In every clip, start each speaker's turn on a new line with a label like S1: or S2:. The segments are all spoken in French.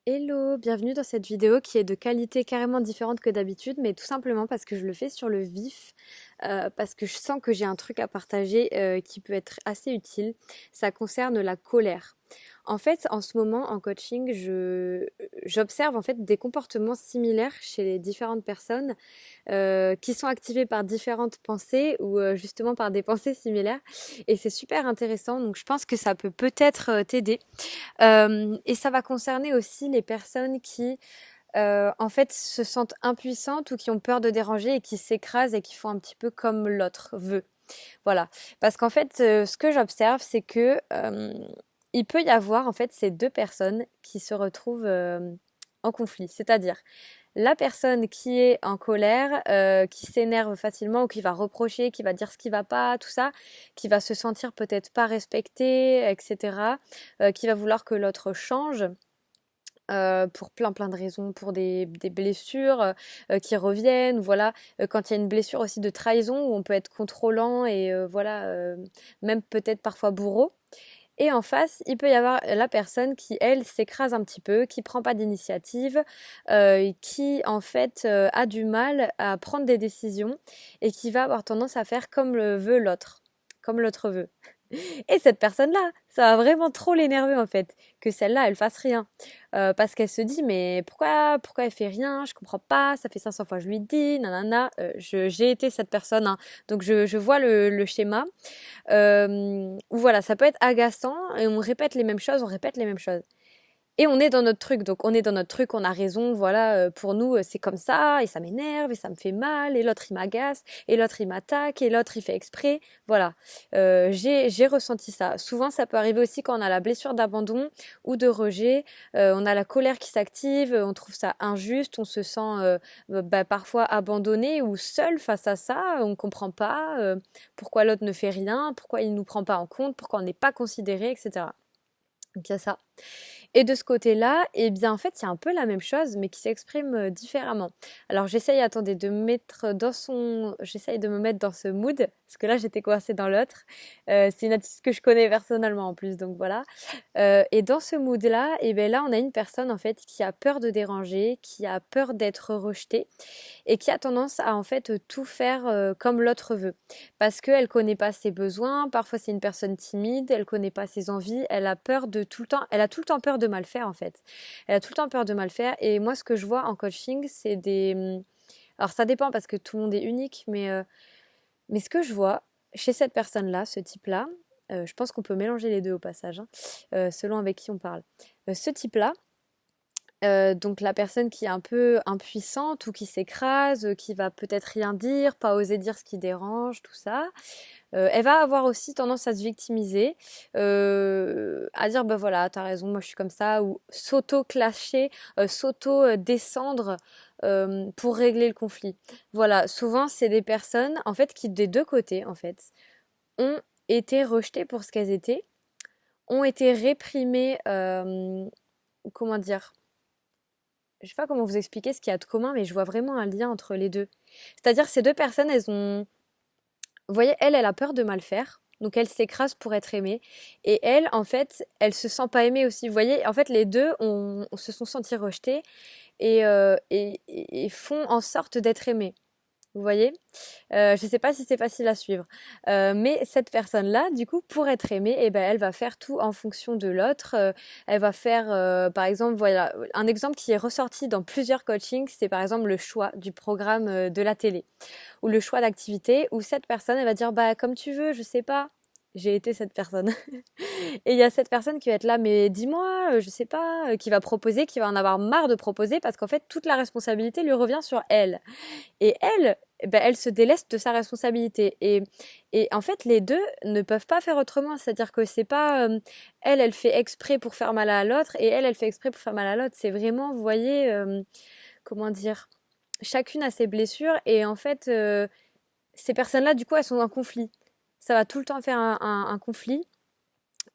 S1: Hello, bienvenue dans cette vidéo qui est de qualité carrément différente que d'habitude, mais tout simplement parce que je le fais sur le vif, parce que je sens que j'ai un truc à partager qui peut être assez utile. Ça concerne la colère. En fait, en ce moment, en coaching, j'observe en fait des comportements similaires chez les différentes personnes qui sont activés par différentes pensées ou justement par des pensées similaires. Et c'est super intéressant, donc je pense que ça peut peut-être t'aider. Et ça va concerner aussi les personnes qui, en fait, se sentent impuissantes ou qui ont peur de déranger et qui s'écrasent et qui font un petit peu comme l'autre veut. Voilà. Parce qu'en fait, ce que j'observe, c'est que il peut y avoir en fait ces deux personnes qui se retrouvent en conflit. C'est-à-dire la personne qui est en colère, qui s'énerve facilement ou qui va reprocher, qui va dire ce qui va pas, tout ça, qui va se sentir peut-être pas respectée, etc., qui va vouloir que l'autre change. Pour plein de raisons, pour des blessures qui reviennent, voilà. Quand il y a une blessure aussi de trahison où on peut être contrôlant et voilà, même peut-être parfois bourreau. Et en face, il peut y avoir la personne qui, elle, s'écrase un petit peu, qui prend pas d'initiative, qui en fait a du mal à prendre des décisions et qui va avoir tendance à faire comme le veut l'autre, comme l'autre veut. Et cette personne-là, ça va vraiment trop l'énerver en fait, que celle-là, elle fasse rien. Parce qu'elle se dit, mais pourquoi elle fait rien? Je comprends pas, ça fait 500 fois que je lui dis, nanana. J'ai été cette personne, hein, donc je vois le schéma. Où voilà, ça peut être agaçant et on répète les mêmes choses, on répète les mêmes choses. Et on est dans notre truc, donc on est dans notre truc, on a raison, voilà, pour nous c'est comme ça, et ça m'énerve, et ça me fait mal, et l'autre il m'agace, et l'autre il m'attaque, et l'autre il fait exprès, voilà. J'ai ressenti ça. Souvent ça peut arriver aussi quand on a la blessure d'abandon ou de rejet, on a la colère qui s'active, on trouve ça injuste, on se sent parfois abandonné ou seul face à ça, on comprend pas pourquoi l'autre ne fait rien, pourquoi il nous prend pas en compte, pourquoi on n'est pas considéré, etc. Donc il y a ça. Et de ce côté-là, eh bien, en fait, il y a un peu la même chose, mais qui s'exprime différemment. Alors, attendez, j'essaye de me mettre dans ce mood, parce que là, j'étais coincée dans l'autre. C'est une artiste que je connais personnellement en plus, donc voilà. Et dans ce mood-là, eh ben là, on a une personne, en fait, qui a peur de déranger, qui a peur d'être rejetée, et qui a tendance à en fait tout faire comme l'autre veut parce qu'elle connaît pas ses besoins, parfois c'est une personne timide, elle connaît pas ses envies, elle a peur de tout le temps, elle a tout le temps peur de mal faire en fait. Elle a tout le temps peur de mal faire et moi ce que je vois en coaching, c'est alors ça dépend parce que tout le monde est unique mais ce que je vois chez cette personne-là, ce type-là, je pense qu'on peut mélanger les deux au passage, hein, selon avec qui on parle. Ce type-là, donc la personne qui est un peu impuissante ou qui s'écrase, qui va peut-être rien dire, pas oser dire ce qui dérange, tout ça, elle va avoir aussi tendance à se victimiser, à dire bah voilà, t'as raison, moi je suis comme ça, ou s'auto-clasher, s'auto-descendre pour régler le conflit. Voilà, souvent c'est des personnes en fait qui des deux côtés en fait ont été rejetées pour ce qu'elles étaient, ont été réprimées, comment dire? Je sais pas comment vous expliquer ce qu'il y a de commun, mais je vois vraiment un lien entre les deux. C'est-à-dire ces deux personnes, elles ont... Vous voyez, elle a peur de mal faire. Donc elle s'écrase pour être aimée. Et elle, en fait, elle se sent pas aimée aussi. Vous voyez, en fait, les deux on se sont sentis rejetés et font en sorte d'être aimés. Vous voyez? Je sais pas si c'est facile à suivre. Mais cette personne-là, du coup, pour être aimée, eh ben, elle va faire tout en fonction de l'autre. Elle va faire, par exemple, voilà, un exemple qui est ressorti dans plusieurs coachings, c'est par exemple le choix du programme de la télé ou le choix d'activité où cette personne, elle va dire, bah, comme tu veux, je sais pas. J'ai été cette personne. Et il y a cette personne qui va être là, mais dis-moi, je sais pas, qui va proposer, qui va en avoir marre de proposer parce qu'en fait, toute la responsabilité lui revient sur elle. Et elle, ben, elle se déleste de sa responsabilité. Et en fait, les deux ne peuvent pas faire autrement. C'est-à-dire que c'est pas elle, elle fait exprès pour faire mal à l'autre et elle fait exprès pour faire mal à l'autre. C'est vraiment, vous voyez, comment dire, chacune a ses blessures et en fait, ces personnes-là, du coup, elles sont en conflit. Ça va tout le temps faire un conflit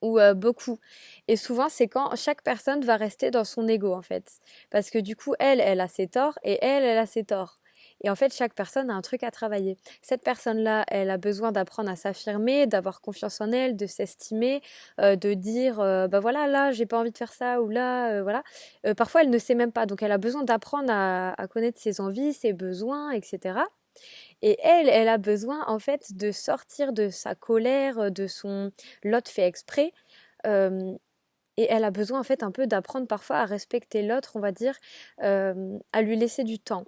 S1: ou beaucoup. Et souvent, c'est quand chaque personne va rester dans son ego, en fait. Parce que du coup, elle a ses torts et elle a ses torts. Et en fait, chaque personne a un truc à travailler. Cette personne-là, elle a besoin d'apprendre à s'affirmer, d'avoir confiance en elle, de s'estimer, de dire, bah voilà, là, j'ai pas envie de faire ça, ou là, voilà. Parfois, elle ne sait même pas, donc elle a besoin d'apprendre à connaître ses envies, ses besoins, etc. Et elle a besoin en fait de sortir de sa colère, de son l'autre fait exprès. euh, et elle a besoin en fait un peu d'apprendre parfois à respecter l'autre, on va dire, à lui laisser du temps.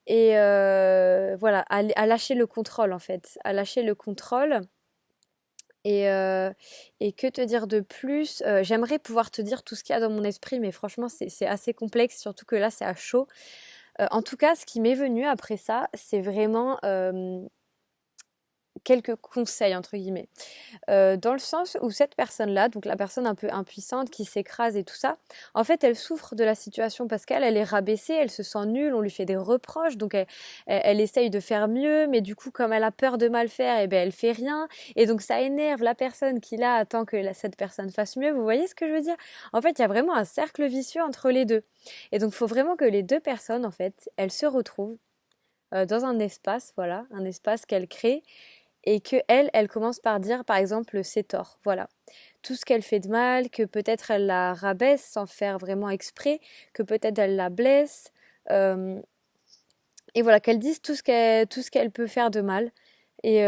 S1: Et voilà, à lâcher le contrôle en fait, à lâcher le contrôle. Et, euh, et que te dire de plus? J'aimerais pouvoir te dire tout ce qu'il y a dans mon esprit, mais franchement, c'est assez complexe, surtout que là, c'est à chaud. En tout cas, ce qui m'est venu après ça, c'est vraiment quelques conseils, entre guillemets. Dans le sens où cette personne-là, donc la personne un peu impuissante qui s'écrase et tout ça, en fait, elle souffre de la situation parce qu'elle est rabaissée, elle se sent nulle, on lui fait des reproches, donc elle essaye de faire mieux, mais du coup, comme elle a peur de mal faire, et ben elle fait rien, et donc ça énerve la personne qui là attend que cette personne fasse mieux. Vous voyez ce que je veux dire? En fait, il y a vraiment un cercle vicieux entre les deux, et donc il faut vraiment que les deux personnes, en fait, elles se retrouvent dans un espace, voilà, un espace qu'elle crée et que elle commence par dire par exemple ses torts, voilà. Tout ce qu'elle fait de mal, que peut-être elle la rabaisse sans faire vraiment exprès, que peut-être elle la blesse, euh, et voilà, qu'elle dise tout ce qu'elle peut faire de mal, et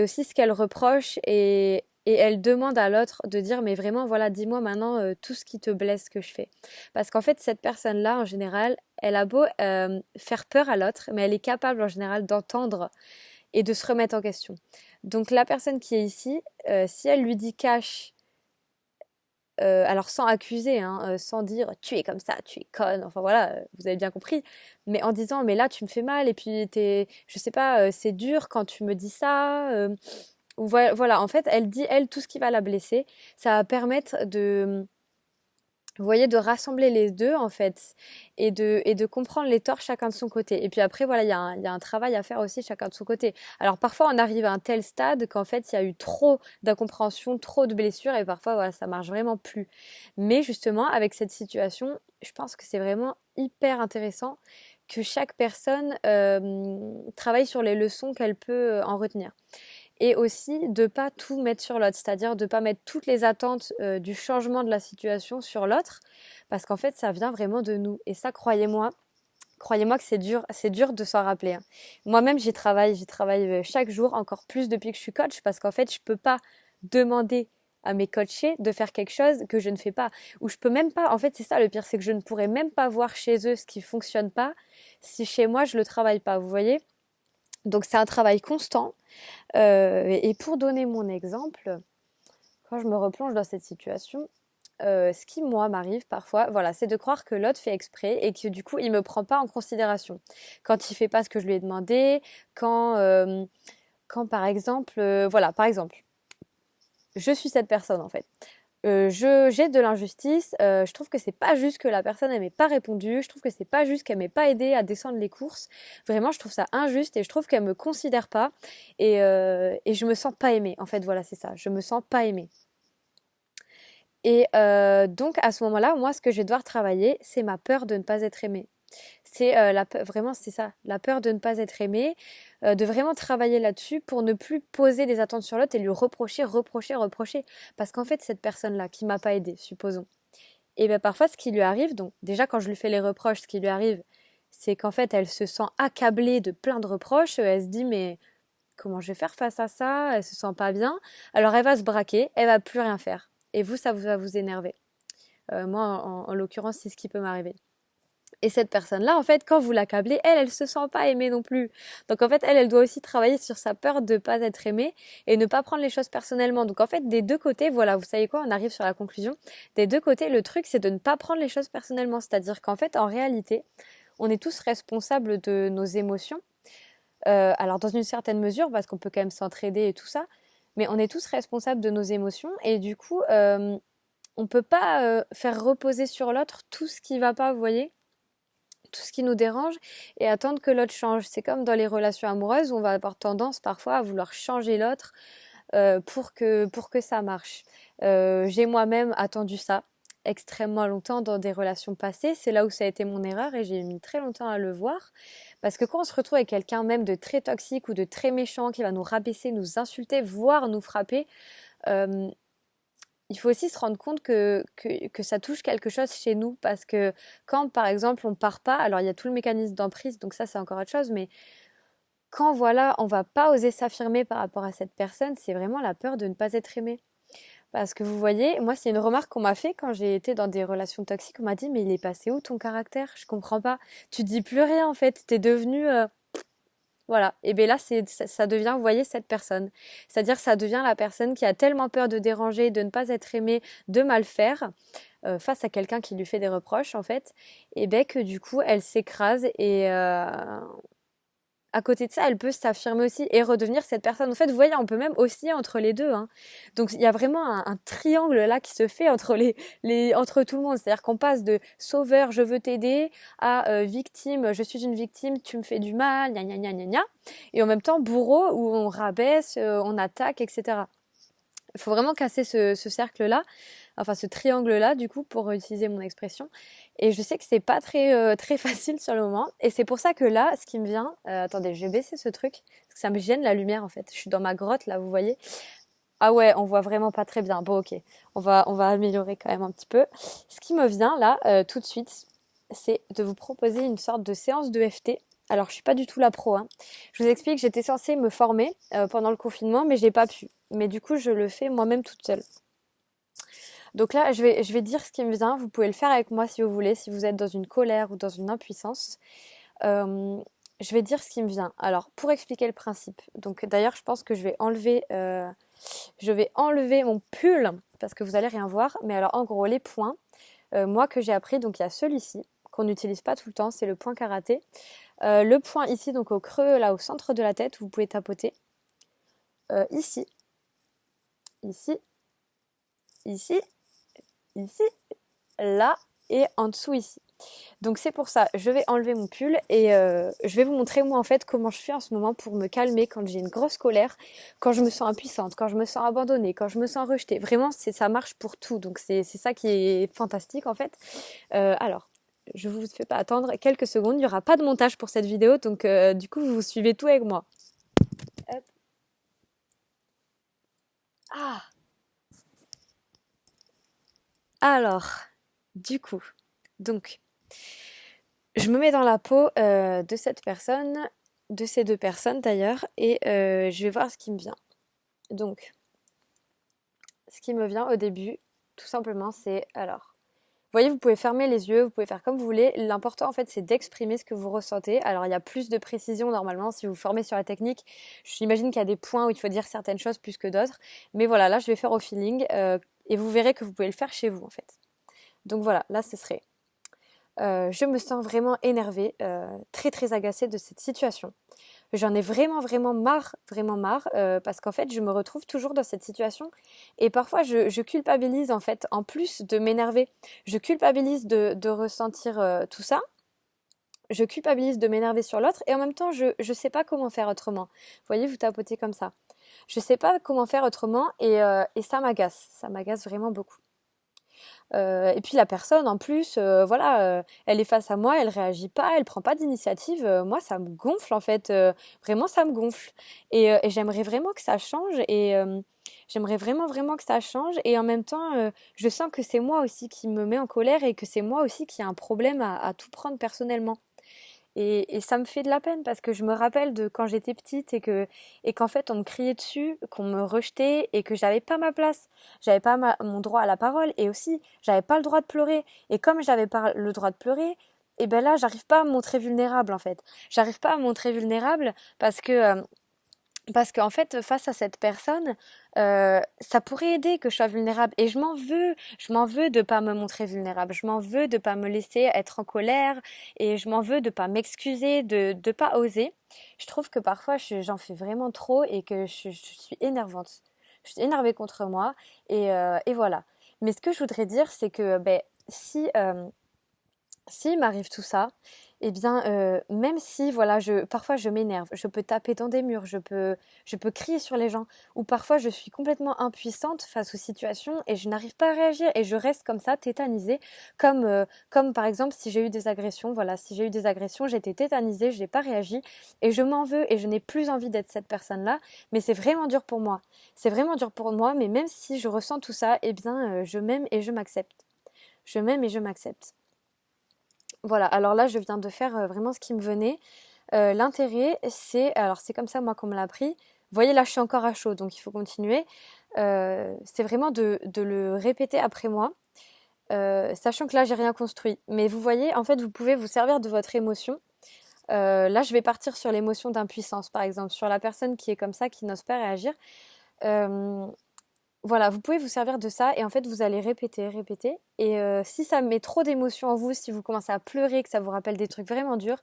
S1: aussi ce qu'elle reproche, et elle demande à l'autre de dire mais vraiment voilà, dis-moi maintenant tout ce qui te blesse que je fais. Parce qu'en fait cette personne-là en général, elle a beau faire peur à l'autre, mais elle est capable en général d'entendre et de se remettre en question. Donc la personne qui est ici, si elle lui dit cash, alors sans accuser, hein, sans dire tu es comme ça, tu es conne, enfin voilà, vous avez bien compris, mais en disant mais là tu me fais mal et puis je sais pas, c'est dur quand tu me dis ça. Voilà, en fait, elle dit elle tout ce qui va la blesser. Ça va permettre de, vous voyez, de rassembler les deux en fait, et de comprendre les torts chacun de son côté. Et puis après, voilà, il y a un travail à faire aussi chacun de son côté. Alors parfois, on arrive à un tel stade qu'en fait, il y a eu trop d'incompréhension, trop de blessures, et parfois, voilà, ça marche vraiment plus. Mais justement, avec cette situation, je pense que c'est vraiment hyper intéressant que chaque personne travaille sur les leçons qu'elle peut en retenir, et aussi de pas tout mettre sur l'autre, c'est-à-dire de pas mettre toutes les attentes du changement de la situation sur l'autre, parce qu'en fait ça vient vraiment de nous. Et ça, croyez-moi que c'est dur de s'en rappeler, hein. Moi-même j'y travaille chaque jour, encore plus depuis que je suis coach, parce qu'en fait je peux pas demander à mes coachés de faire quelque chose que je ne fais pas, ou je peux même pas, en fait c'est ça le pire, c'est que je ne pourrais même pas voir chez eux ce qui fonctionne pas si chez moi je le travaille pas, vous voyez. Donc c'est un travail constant. Et pour donner mon exemple, quand je me replonge dans cette situation, ce qui moi m'arrive parfois, voilà, c'est de croire que l'autre fait exprès et que du coup il me prend pas en considération quand il fait pas ce que je lui ai demandé, quand quand par exemple, voilà, par exemple, je suis cette personne en fait. J'ai de l'injustice. Je trouve que c'est pas juste que la personne elle m'ait pas répondu. Je trouve que c'est pas juste qu'elle m'ait pas aidé à descendre les courses. Vraiment, je trouve ça injuste et je trouve qu'elle me considère pas, et je me sens pas aimée. En fait, voilà, c'est ça. Je me sens pas aimée. Et donc à ce moment-là, moi, ce que je vais devoir travailler, c'est ma peur de ne pas être aimée. C'est vraiment, c'est ça, la peur de ne pas être aimé, de vraiment travailler là-dessus pour ne plus poser des attentes sur l'autre et lui reprocher, reprocher, reprocher. Parce qu'en fait, cette personne-là qui m'a pas aidé, supposons, et bien parfois ce qui lui arrive, donc déjà quand je lui fais les reproches, ce qui lui arrive, c'est qu'en fait elle se sent accablée de plein de reproches, elle se dit mais comment je vais faire face à ça, elle se sent pas bien, alors elle va se braquer, elle va plus rien faire. Et vous, ça va vous énerver. Moi, en l'occurrence, c'est ce qui peut m'arriver. Et cette personne-là, en fait, quand vous l'accablez, elle se sent pas aimée non plus. Donc en fait, elle doit aussi travailler sur sa peur de pas être aimée et ne pas prendre les choses personnellement. Donc en fait, des deux côtés, voilà, vous savez quoi, on arrive sur la conclusion. Des deux côtés, le truc, c'est de ne pas prendre les choses personnellement. C'est-à-dire qu'en fait, en réalité, on est tous responsables de nos émotions. Alors dans une certaine mesure, parce qu'on peut quand même s'entraider et tout ça, mais on est tous responsables de nos émotions, et du coup, on peut pas faire reposer sur l'autre tout ce qui va pas, vous voyez, tout ce qui nous dérange, et attendre que l'autre change. C'est comme dans les relations amoureuses où on va avoir tendance parfois à vouloir changer l'autre pour que ça marche. J'ai moi-même attendu ça. extrêmement longtemps dans des relations passées. C'est là où ça a été mon erreur et j'ai mis très longtemps à le voir. Parce que quand on se retrouve avec quelqu'un même de très toxique ou de très méchant qui va nous rabaisser, nous insulter, voire nous frapper, euh, il faut aussi se rendre compte que ça touche quelque chose chez nous. Parce que quand, par exemple, on part pas, alors il y a tout le mécanisme d'emprise, donc ça c'est encore autre chose, mais quand voilà, on va pas oser s'affirmer par rapport à cette personne, c'est vraiment la peur de ne pas être aimé. Parce que vous voyez, moi, c'est une remarque qu'on m'a fait quand j'ai été dans des relations toxiques. On m'a dit, mais il est passé où ton caractère? Je comprends pas. Tu dis plus rien en fait. T'es devenu, voilà. Et bien là, ça devient, vous voyez, cette personne. C'est-à-dire, ça devient la personne qui a tellement peur de déranger, de ne pas être aimée, de mal faire face à quelqu'un qui lui fait des reproches en fait. Et bien que du coup, elle s'écrase et à côté de ça, elle peut s'affirmer aussi et redevenir cette personne. En fait, vous voyez, on peut même osciller entre les deux, hein. Donc, il y a vraiment un triangle là qui se fait entre entre tout le monde. C'est-à-dire qu'on passe de sauveur, je veux t'aider, à victime, je suis une victime, tu me fais du mal, gna gna gna gna gna. Et en même temps, bourreau, où on rabaisse, on attaque, etc. Il faut vraiment casser ce cercle-là, enfin ce triangle-là, du coup, pour utiliser mon expression. Et je sais que c'est pas très facile sur le moment. Et c'est pour ça que là, ce qui me vient, attendez, je vais baisser ce truc, parce que ça me gêne la lumière en fait. Je suis dans ma grotte là, vous voyez. Ah ouais, on voit vraiment pas très bien. Bon, ok, on va améliorer quand même un petit peu. Ce qui me vient là, tout de suite, c'est de vous proposer une sorte de séance de FT. Alors, je suis pas du tout la pro, hein. Je vous explique, j'étais censée me former pendant le confinement, mais j'ai pas pu. Mais du coup, je le fais moi-même toute seule. Donc là, je vais dire ce qui me vient. Vous pouvez le faire avec moi si vous voulez, si vous êtes dans une colère ou dans une impuissance. Euh, je vais dire ce qui me vient. Alors, pour expliquer le principe. Donc, d'ailleurs, je pense que je vais enlever mon pull parce que vous allez rien voir. Mais alors, en gros, les points, moi que j'ai appris, donc il y a celui-ci qu'on n'utilise pas tout le temps, c'est le point karaté. Le point ici, donc au creux, là, au centre de la tête, vous pouvez tapoter. Ici, ici, ici, ici, là et en dessous ici. Donc c'est pour ça, je vais enlever mon pull et je vais vous montrer moi en fait comment je fais en ce moment pour me calmer quand j'ai une grosse colère, quand je me sens impuissante, quand je me sens abandonnée, quand je me sens rejetée. Vraiment, ça marche pour tout. Donc c'est ça qui est fantastique en fait. Alors, je vous fais pas attendre quelques secondes, il n'y aura pas de montage pour cette vidéo, donc du coup vous suivez tout avec moi. Hop. Ah, alors, du coup, donc je me mets dans la peau de cette personne, de ces deux personnes d'ailleurs, et je vais voir ce qui me vient. Donc, ce qui me vient au début, tout simplement, c'est alors. Vous voyez, vous pouvez fermer les yeux, vous pouvez faire comme vous voulez. L'important, en fait, c'est d'exprimer ce que vous ressentez. Alors, il y a plus de précision normalement si vous formez sur la technique. J'imagine qu'il y a des points où il faut dire certaines choses plus que d'autres. Mais voilà, là, je vais faire au feeling et vous verrez que vous pouvez le faire chez vous, en fait. Donc voilà, là, ce serait je me sens vraiment énervée, très très agacée de cette situation. J'en ai vraiment marre, parce qu'en fait, je me retrouve toujours dans cette situation et parfois je culpabilise en fait, en plus de m'énerver. Je culpabilise de ressentir tout ça. Je culpabilise de m'énerver sur l'autre et en même temps, je sais pas comment faire autrement. Vous voyez, vous tapotez comme ça. Je sais pas comment faire autrement et ça m'agace. Ça m'agace vraiment beaucoup. Et puis la personne, en plus, voilà, elle est face à moi, elle réagit pas, elle prend pas d'initiative. Moi, ça me gonfle en fait. Vraiment, ça me gonfle. Et j'aimerais vraiment que ça change. Et j'aimerais vraiment que ça change. Et en même temps, je sens que c'est moi aussi qui me met en colère et que c'est moi aussi qui a un problème à tout prendre personnellement. Et ça me fait de la peine parce que je me rappelle de quand j'étais petite et qu'en fait on me criait dessus, qu'on me rejetait et que j'avais pas ma place, j'avais pas mon droit à la parole et aussi j'avais pas le droit de pleurer. Et comme j'avais pas le droit de pleurer, et ben là j'arrive pas à me montrer vulnérable en fait. J'arrive pas à me montrer vulnérable parce qu'en fait, face à cette personne, ça pourrait aider que je sois vulnérable. Et je m'en veux de pas me montrer vulnérable. Je m'en veux de pas me laisser être en colère. Et je m'en veux de pas m'excuser, de pas oser. Je trouve que parfois, j'en fais vraiment trop et que je suis énervante. Je suis énervée contre moi. Et voilà. Mais ce que je voudrais dire, c'est que ben, si m'arrive tout ça, eh bien, même si, voilà, parfois je m'énerve, je peux taper dans des murs, je peux crier sur les gens, ou parfois je suis complètement impuissante face aux situations et je n'arrive pas à réagir et je reste comme ça, tétanisée, comme par exemple si j'ai eu des agressions, voilà, si j'ai eu des agressions, j'étais tétanisée, je n'ai pas réagi et je m'en veux et je n'ai plus envie d'être cette personne-là, mais c'est vraiment dur pour moi. C'est vraiment dur pour moi, mais même si je ressens tout ça, eh bien, je m'aime et je m'accepte. Je m'aime et je m'accepte. Voilà, alors là, je viens de faire vraiment ce qui me venait. L'intérêt, alors c'est comme ça moi qu'on me l'a appris. Vous voyez, là, je suis encore à chaud, donc il faut continuer. C'est vraiment de le répéter après moi, sachant que là, j'ai rien construit. Mais vous voyez, en fait, vous pouvez vous servir de votre émotion. Là, je vais partir sur l'émotion d'impuissance, par exemple, sur la personne qui est comme ça, qui n'ose pas réagir. Euh, voilà, vous pouvez vous servir de ça et en fait vous allez répéter, répéter. Et si ça met trop d'émotions en vous, si vous commencez à pleurer, que ça vous rappelle des trucs vraiment durs,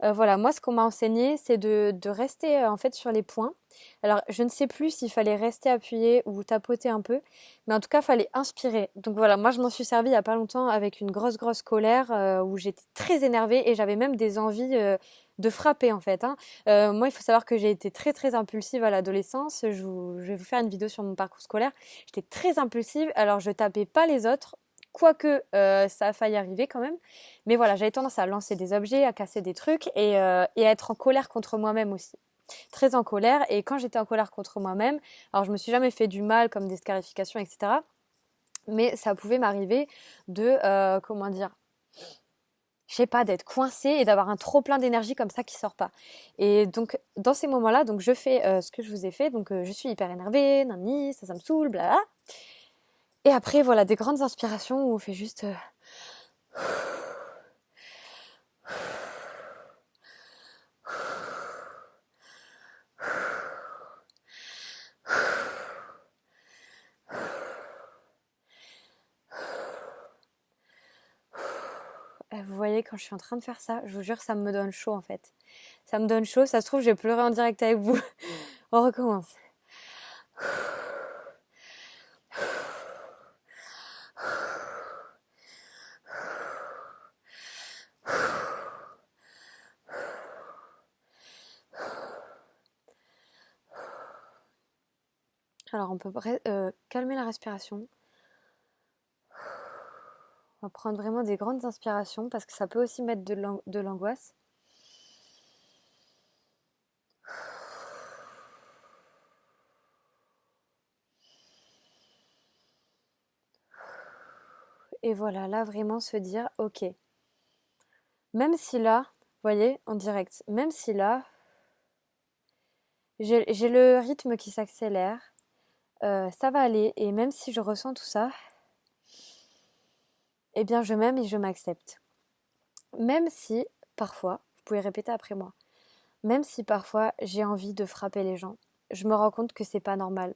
S1: voilà, moi ce qu'on m'a enseigné c'est de rester en fait sur les points. Alors je ne sais plus s'il fallait rester appuyé ou tapoter un peu, mais en tout cas il fallait inspirer. Donc voilà, moi je m'en suis servi il y a pas longtemps avec une grosse colère où j'étais très énervée et j'avais même des envies de frapper en fait, hein. Moi il faut savoir que j'ai été très impulsive à l'adolescence. Je vais vous faire une vidéo sur mon parcours scolaire. J'étais très impulsive, alors je tapais pas les autres. Quoique ça a failli arriver quand même. Mais voilà, j'avais tendance à lancer des objets, à casser des trucs et à être en colère contre moi-même aussi. Très en colère. Et quand j'étais en colère contre moi-même, alors je me suis jamais fait du mal comme des scarifications, etc. Mais ça pouvait m'arriver comment dire, je sais pas, d'être coincée et d'avoir un trop plein d'énergie comme ça qui sort pas. Et donc, dans ces moments-là, donc je fais ce que je vous ai fait. Donc, je suis hyper énervée, nani, ça me saoule, bla. Et après, voilà, des grandes inspirations où on fait juste vous voyez, quand je suis en train de faire ça, je vous jure, ça me donne chaud en fait. Ça me donne chaud, ça se trouve, je vais pleurer en direct avec vous. On recommence. Alors, on peut calmer la respiration. On va prendre vraiment des grandes inspirations parce que ça peut aussi mettre de l'angoisse. Et voilà, là vraiment se dire, ok, même si là, vous voyez, en direct, même si là, j'ai le rythme qui s'accélère, ça va aller, et même si je ressens tout ça, eh bien je m'aime et je m'accepte. Même si, parfois, vous pouvez répéter après moi, même si parfois j'ai envie de frapper les gens, je me rends compte que c'est pas normal.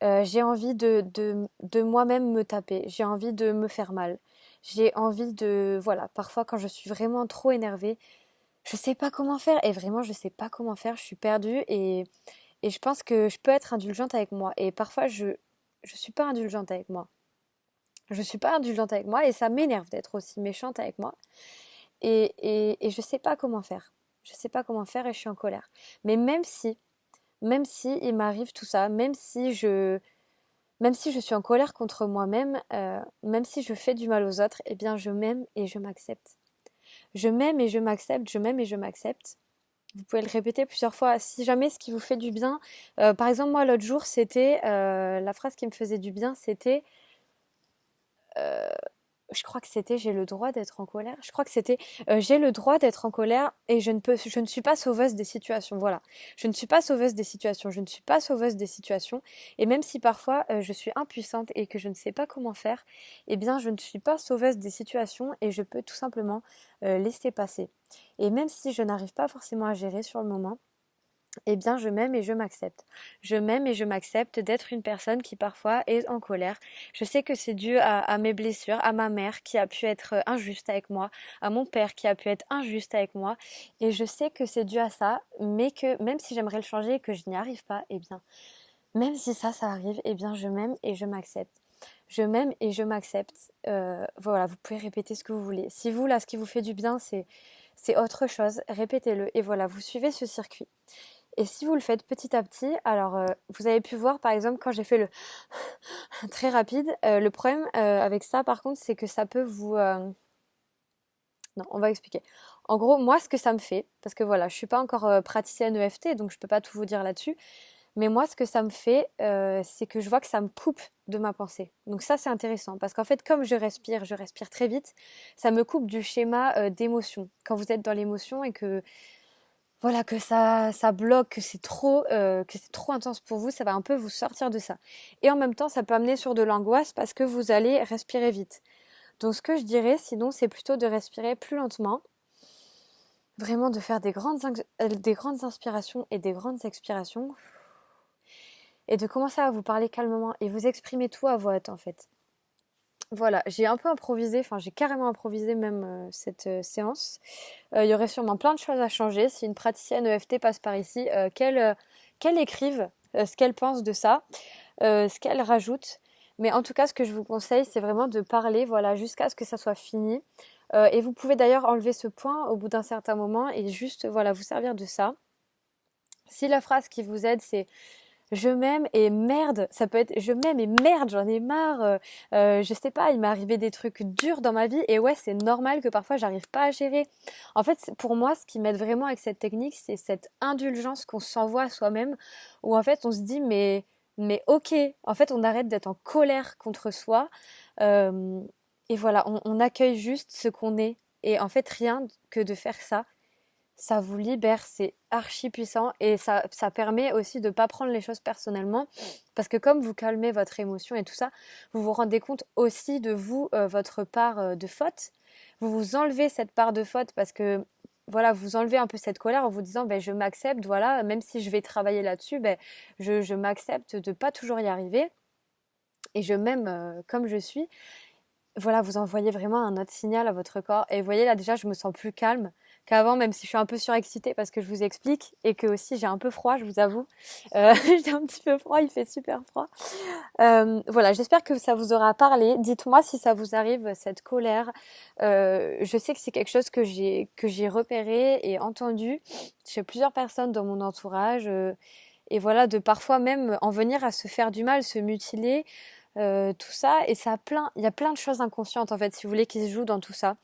S1: J'ai envie de moi-même me taper, j'ai envie de me faire mal. J'ai envie de... Voilà, parfois quand je suis vraiment trop énervée, je sais pas comment faire. Et vraiment, je sais pas comment faire, je suis perdue et je pense que je peux être indulgente avec moi. Et parfois, je suis pas indulgente avec moi. Je suis pas indulgente avec moi et ça m'énerve d'être aussi méchante avec moi. Et je sais pas comment faire. Je sais pas comment faire et je suis en colère. Mais même si il m'arrive tout ça, même si je suis en colère contre moi-même, même si je fais du mal aux autres, eh bien je m'aime et je m'accepte. Je m'aime et je m'accepte, je m'aime et je m'accepte. Vous pouvez le répéter plusieurs fois. Si jamais ce qui vous fait du bien, par exemple moi l'autre jour c'était la phrase qui me faisait du bien, c'était euh, je crois que c'était j'ai le droit d'être en colère. Je crois que c'était j'ai le droit d'être en colère et je ne suis pas sauveuse des situations. Voilà. Je ne suis pas sauveuse des situations. Je ne suis pas sauveuse des situations. Et même si parfois je suis impuissante et que je ne sais pas comment faire, eh bien je ne suis pas sauveuse des situations et je peux tout simplement laisser passer. Et même si je n'arrive pas forcément à gérer sur le moment, eh bien, je m'aime et je m'accepte. Je m'aime et je m'accepte d'être une personne qui parfois est en colère. Je sais que c'est dû à mes blessures, à ma mère qui a pu être injuste avec moi, à mon père qui a pu être injuste avec moi. Et je sais que c'est dû à ça, mais que même si j'aimerais le changer et que je n'y arrive pas, eh bien, même si ça arrive, eh bien, je m'aime et je m'accepte. Je m'aime et je m'accepte. Voilà, vous pouvez répéter ce que vous voulez. Si vous, là, ce qui vous fait du bien, c'est c'est autre chose, répétez-le et voilà, vous suivez ce circuit. Et si vous le faites petit à petit, alors vous avez pu voir par exemple quand j'ai fait le très rapide, le problème avec ça par contre c'est que ça peut vous... Non, on va expliquer. En gros, moi ce que ça me fait, parce que voilà, je suis pas encore praticienne EFT donc je peux pas tout vous dire là-dessus, mais moi ce que ça me fait, c'est que je vois que ça me coupe de ma pensée. Donc ça c'est intéressant parce qu'en fait comme je respire très vite, ça me coupe du schéma d'émotion. Quand vous êtes dans l'émotion et que voilà, que ça bloque, que c'est trop intense pour vous, ça va un peu vous sortir de ça. Et en même temps, ça peut amener sur de l'angoisse parce que vous allez respirer vite. Donc ce que je dirais, sinon, c'est plutôt de respirer plus lentement, vraiment de faire des grandes inspirations et des grandes expirations, et de commencer à vous parler calmement et vous exprimer tout à voix haute en fait. Voilà, j'ai un peu improvisé, enfin j'ai carrément improvisé même cette séance. Il y aurait sûrement plein de choses à changer si une praticienne EFT passe par ici, qu'elle écrive ce qu'elle pense de ça, ce qu'elle rajoute. Mais en tout cas, ce que je vous conseille, c'est vraiment de parler, voilà, jusqu'à ce que ça soit fini. Et vous pouvez d'ailleurs enlever ce point au bout d'un certain moment et juste, voilà, vous servir de ça. Si la phrase qui vous aide, c'est je m'aime et merde, ça peut être je m'aime et merde, j'en ai marre. Je sais pas, il m'est arrivé des trucs durs dans ma vie et ouais, c'est normal que parfois j'arrive pas à gérer. En fait, pour moi, ce qui m'aide vraiment avec cette technique, c'est cette indulgence qu'on s'envoie à soi-même, où en fait on se dit mais ok, en fait on arrête d'être en colère contre soi euh, et voilà, on accueille juste ce qu'on est. Et en fait, rien que de faire ça, ça vous libère, c'est archi puissant et ça permet aussi de ne pas prendre les choses personnellement parce que comme vous calmez votre émotion et tout ça, vous vous rendez compte aussi de vous, votre part de faute. Vous vous enlevez cette part de faute parce que voilà, vous enlevez un peu cette colère en vous disant ben, je m'accepte, voilà, même si je vais travailler là-dessus, ben, je m'accepte de pas toujours y arriver et je m'aime comme je suis. Voilà, vous envoyez vraiment un autre signal à votre corps. Et vous voyez, là, déjà, je me sens plus calme qu'avant, même si je suis un peu surexcitée parce que je vous explique et que aussi j'ai un peu froid, je vous avoue. J'ai un petit peu froid, il fait super froid. Voilà, j'espère que ça vous aura parlé. Dites-moi si ça vous arrive, cette colère. Je sais que c'est quelque chose que j'ai repéré et entendu chez plusieurs personnes dans mon entourage. Et voilà, de parfois même en venir à se faire du mal, se mutiler tout ça et il y a plein de choses inconscientes en fait si vous voulez qui se jouent dans tout ça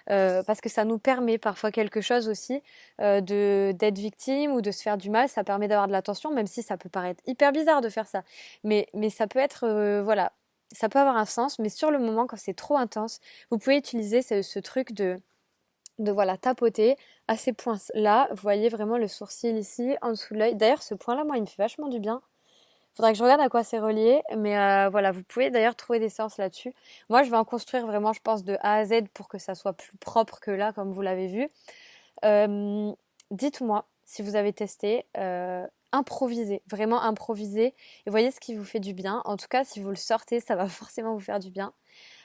S1: parce que ça nous permet parfois quelque chose aussi de d'être victime ou de se faire du mal, ça permet d'avoir de l'attention même si ça peut paraître hyper bizarre de faire ça mais ça peut être voilà, ça peut avoir un sens mais sur le moment quand c'est trop intense vous pouvez utiliser ce truc de voilà tapoter à ces points là, vous voyez vraiment le sourcil ici en dessous de l'œil, d'ailleurs ce point là moi il me fait vachement du bien. Faudrait que je regarde à quoi c'est relié, mais voilà, vous pouvez d'ailleurs trouver des séances là-dessus. Moi, je vais en construire vraiment, je pense, de A à Z pour que ça soit plus propre que là, comme vous l'avez vu. Euh, Dites-moi si vous avez testé. Improvisez, vraiment improvisez et voyez ce qui vous fait du bien. En tout cas, si vous le sortez, ça va forcément vous faire du bien.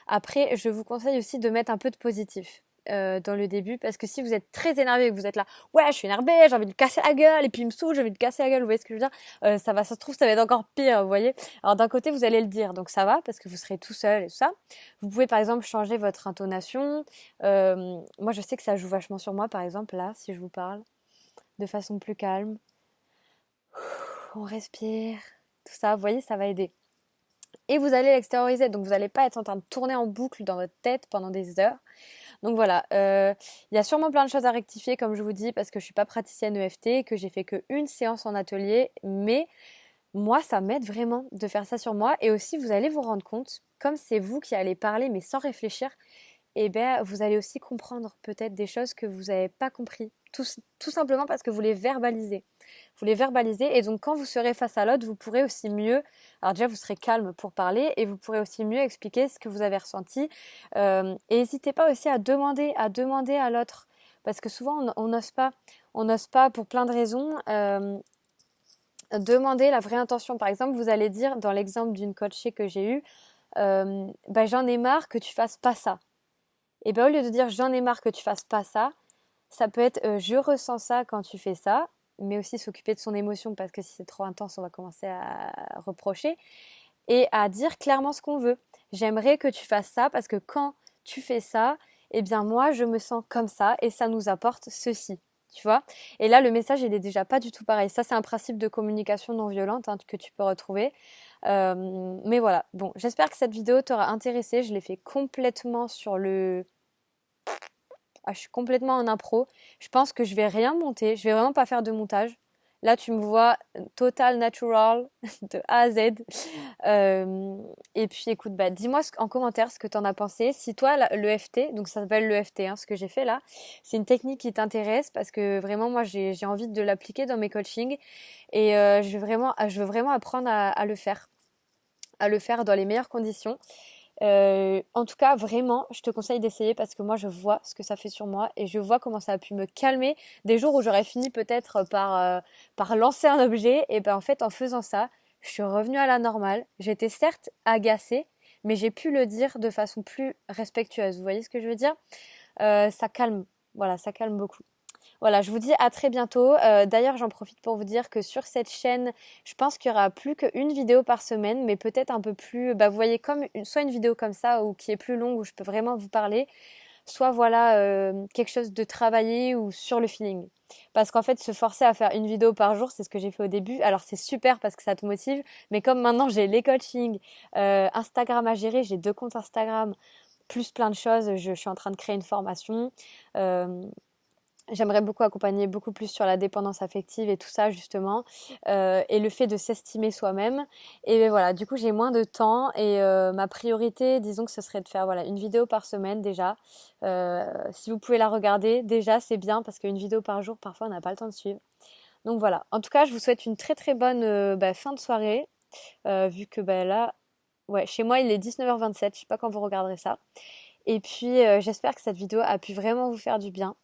S1: Après, je vous conseille aussi de mettre un peu de positif dans le début parce que si vous êtes très énervé et que vous êtes là, ouais, je suis énervé, j'ai envie de casser la gueule et puis il me saoule, j'ai envie de casser la gueule, vous voyez ce que je veux dire ça se trouve, ça va être encore pire, vous voyez. Alors d'un côté, vous allez le dire, donc ça va parce que vous serez tout seul et tout ça. Vous pouvez par exemple changer votre intonation. Moi, je sais que ça joue vachement sur moi, par exemple, là, si je vous parle de façon plus calme. On respire, tout ça, vous voyez, ça va aider. Et vous allez l'extérioriser, donc vous n'allez pas être en train de tourner en boucle dans votre tête pendant des heures. Donc voilà, il y a sûrement plein de choses à rectifier, comme je vous dis, parce que je suis pas praticienne EFT, que j'ai fait qu'une séance en atelier, mais moi, ça m'aide vraiment de faire ça sur moi. Et aussi, vous allez vous rendre compte, comme c'est vous qui allez parler, mais sans réfléchir, eh ben, vous allez aussi comprendre peut-être des choses que vous n'avez pas compris. Tout simplement parce que vous les verbalisez. Vous les verbalisez et donc quand vous serez face à l'autre, vous pourrez aussi mieux, alors déjà vous serez calme pour parler et vous pourrez aussi mieux expliquer ce que vous avez ressenti. Et n'hésitez pas aussi à demander à l'autre. Parce que souvent on n'ose pas pour plein de raisons. Demander la vraie intention. Par exemple, vous allez dire, dans l'exemple d'une coachée que j'ai eue, bah, j'en ai marre que tu fasses pas ça. Et bien, au lieu de dire j'en ai marre que tu fasses pas ça, ça peut être je ressens ça quand tu fais ça, mais aussi s'occuper de son émotion parce que si c'est trop intense, on va commencer à reprocher et à dire clairement ce qu'on veut. J'aimerais que tu fasses ça parce que quand tu fais ça, eh bien moi je me sens comme ça et ça nous apporte ceci. Tu vois? Et là, le message, il est déjà pas du tout pareil. Ça, c'est un principe de communication non violente hein, que tu peux retrouver. Mais voilà. Bon, j'espère que cette vidéo t'aura intéressé. Je l'ai fait complètement sur le... Ah, je suis complètement en impro. Je pense que je vais rien monter. Je vais vraiment pas faire de montage. Là, tu me vois total natural de A à Z. Et puis, écoute, bah, dis-moi en commentaire ce que tu en as pensé. Si toi, l'EFT, donc ça s'appelle l'EFT, hein, ce que j'ai fait là, c'est une technique qui t'intéresse parce que vraiment, moi, j'ai envie de l'appliquer dans mes coachings et je veux vraiment apprendre à le faire dans les meilleures conditions. En tout cas, vraiment, je te conseille d'essayer parce que moi, je vois ce que ça fait sur moi et je vois comment ça a pu me calmer des jours où j'aurais fini peut-être par lancer un objet. Et ben en fait, en faisant ça, je suis revenue à la normale. J'étais certes agacée, mais j'ai pu le dire de façon plus respectueuse. Vous voyez ce que je veux dire? Ça calme. Voilà, ça calme beaucoup. Voilà, je vous dis à très bientôt. D'ailleurs, j'en profite pour vous dire que sur cette chaîne, je pense qu'il y aura plus qu'une vidéo par semaine, mais peut-être un peu plus. Bah, vous voyez, soit une vidéo comme ça ou qui est plus longue où je peux vraiment vous parler, soit voilà quelque chose de travaillé ou sur le feeling. Parce qu'en fait, se forcer à faire une vidéo par jour, c'est ce que j'ai fait au début. Alors c'est super parce que ça te motive, mais comme maintenant j'ai les coachings, Instagram à gérer, j'ai 2 comptes Instagram, plus plein de choses. Je suis en train de créer une formation. Euh, J'aimerais beaucoup accompagner beaucoup plus sur la dépendance affective et tout ça justement, et le fait de s'estimer soi-même. Et voilà, du coup j'ai moins de temps et ma priorité, disons que ce serait de faire voilà une vidéo par semaine déjà. Si vous pouvez la regarder, déjà c'est bien parce qu'une vidéo par jour, parfois on n'a pas le temps de suivre. Donc voilà. En tout cas, je vous souhaite une très très bonne fin de soirée, vu que là, ouais, chez moi il est 19h27. Je sais pas quand vous regarderez ça. Et puis j'espère que cette vidéo a pu vraiment vous faire du bien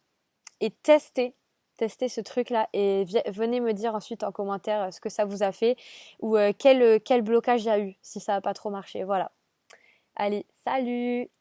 S1: et testez ce truc-là et venez me dire ensuite en commentaire ce que ça vous a fait ou quel blocage il y a eu si ça n'a pas trop marché. Voilà. Allez, salut!